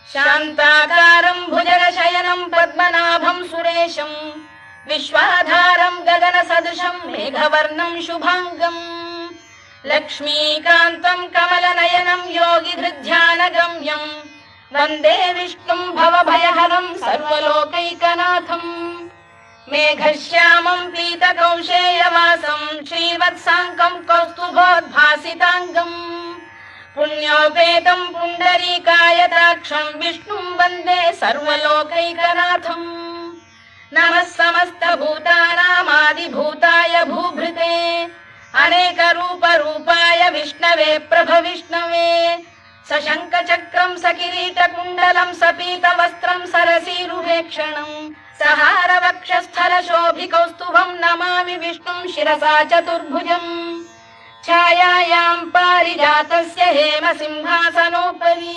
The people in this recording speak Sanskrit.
शान्ताकारं भुजगशयनं पद्मनाभं सुरेशं विश्वाधारं गगनसदृशं मेघवर्णं शुभांगम् लक्ष्मीकान्तं कमलनयनं योगिधृध्यानगम्यं वन्दे विष्णुं भवभयहरं सर्वलोकैकनाथम् मेघश्यामं पीतकौशेयवासं श्रीवत्साङ्कं कौस्तुभोद्भासिताङ्गम् पुण्योपेतं पुण्डरीकायताक्षं विष्णुं वन्दे सर्वलोकैकनाथम् नमः समस्तभूतानामादिभूताय भूभृते अनेकरूपरूपाय विष्णवे प्रभविष्णवे सशङ्खचक्रं सकिरीटकुण्डलं सपीतवस्त्रं सरसीरुहेक्षणं सहारवक्षस्थलशोभिकौस्तुभं नमामि विष्णुं शिरसा चतुर्भुजम् छायायां पारिजातस्य हेमसिंहासनोपरि